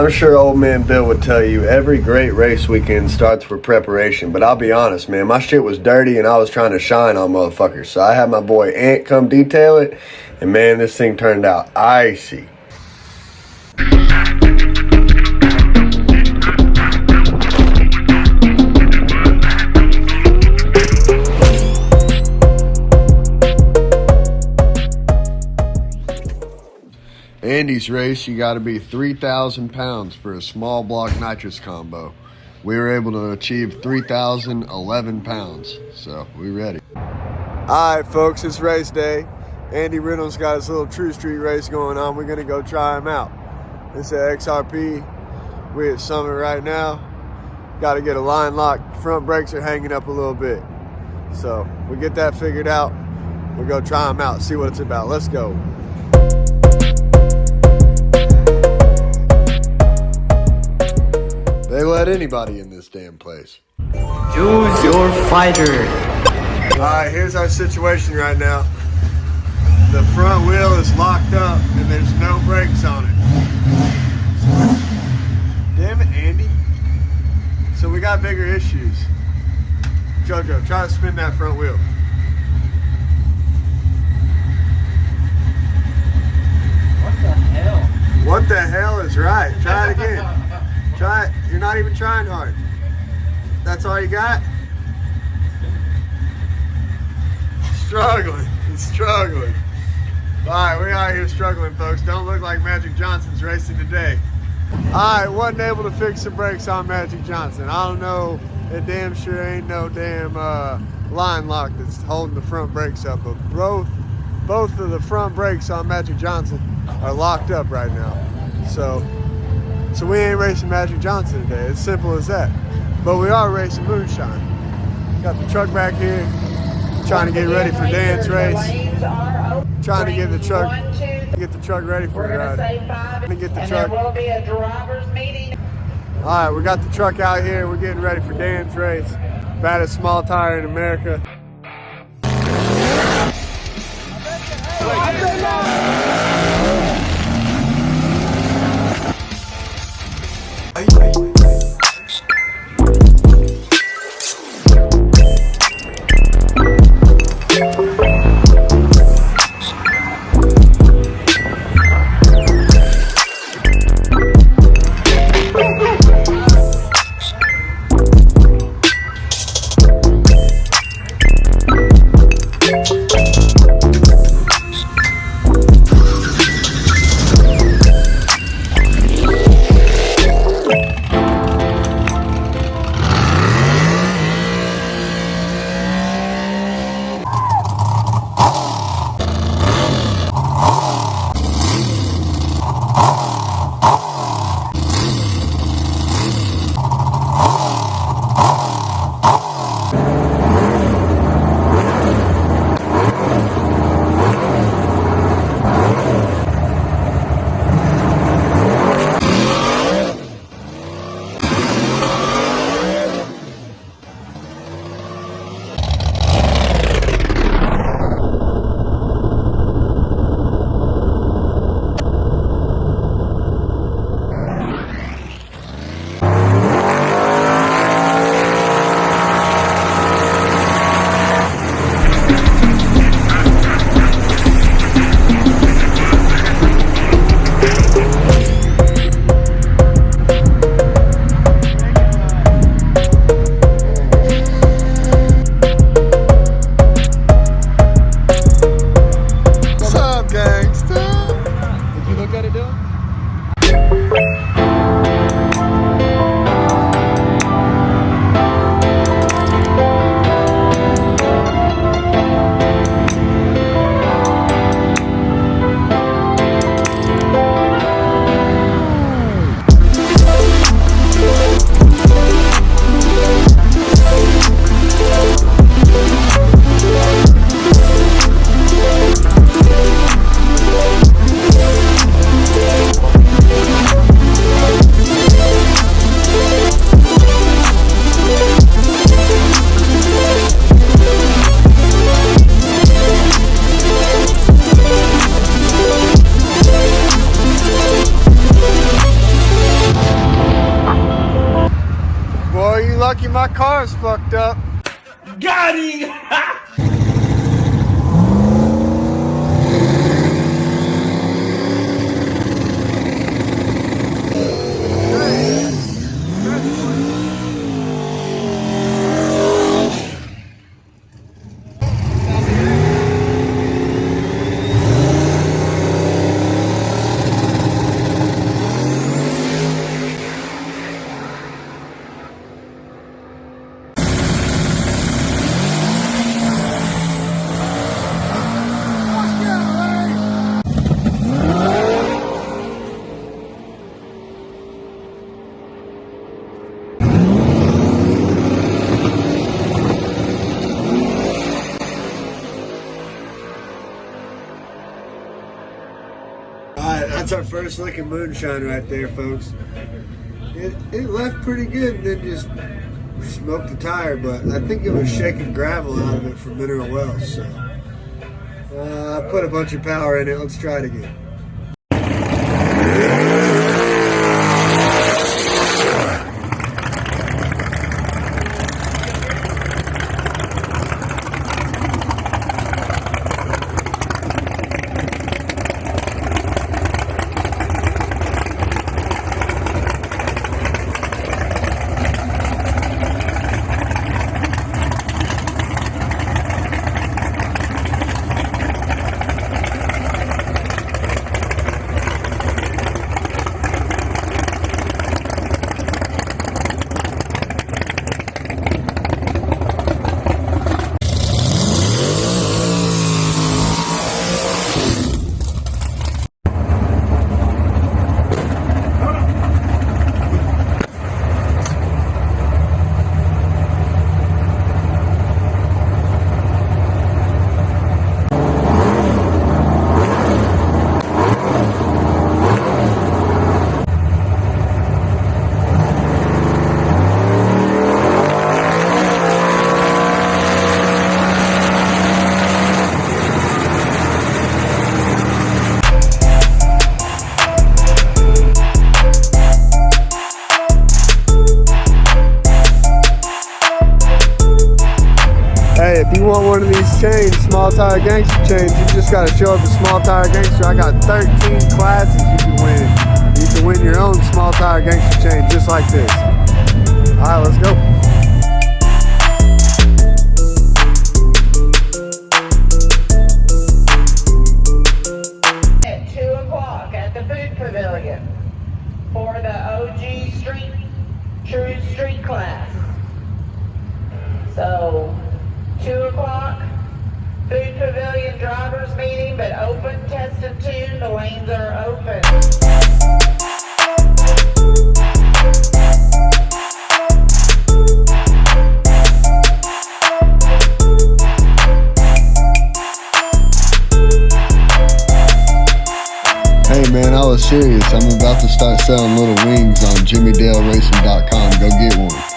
I'm sure old man Bill would tell you every great race weekend starts with preparation, but I'll be honest, man, my shit was dirty and I was trying to shine on motherfuckers. So I had my boy Ant come detail it, and man, this thing turned out icy. Andy's race, you got to be 3,000 pounds for a small block nitrous combo. We were able to achieve 3,011 pounds, so we ready. All right, folks, it's race day. Andy Riddle's got his little True Street race going on. We're gonna go try him out. It's at XRP. We're at Summit right now. Got to get a line lock. Front brakes are hanging up a little bit. So we get that figured out. We'll go try him out, see what it's about. Let's go. They let anybody in this damn place. Choose your fighter. Alright, here's our situation right now. The front wheel is locked up and there's no brakes on it. Damn it, Andy. So we got bigger issues. Jojo, try to spin that front wheel. What the hell? What the hell is right? Try it again. Try it. You're not even trying hard. That's all you got? Struggling. He's struggling. Alright, we're out here struggling, folks. Don't look like Magic Johnson's racing today. Alright, wasn't able to fix the brakes on Magic Johnson. I don't know. It damn sure ain't no damn line lock that's holding the front brakes up. But both of the front brakes on Magic Johnson are locked up right now. So we ain't racing Magic Johnson today. It's simple as that. But we are racing Moonshine. Got the truck back here, trying to get ready for Dan's race. Trying to get the truck ready for the ride. Get the truck. There will be a driver's meeting. All right, we got the truck out here. We're getting ready for Dan's race. Baddest small tire in America. car's fucked up. Got him! Alright, that's our first lick of moonshine right there, folks. It left pretty good and then just smoked the tire, but I think it was shaking gravel out of it from mineral wells. So I put a bunch of power in it. Let's try it again. Hey, if you want one of these chains, Small Tire Gangster chains, you just got to show up to Small Tire Gangster. I got 13 classes you can win. You can win your own Small Tire Gangster chain just like this. All right, let's go. At 2 o'clock at the food pavilion for the OG Street, True Street class. So, 2 o'clock, food pavilion drivers meeting, but open, test and tune, the lanes are open. Hey man, I was serious. I'm about to start selling little wings on JimmyDaleRacing.com. Go get one.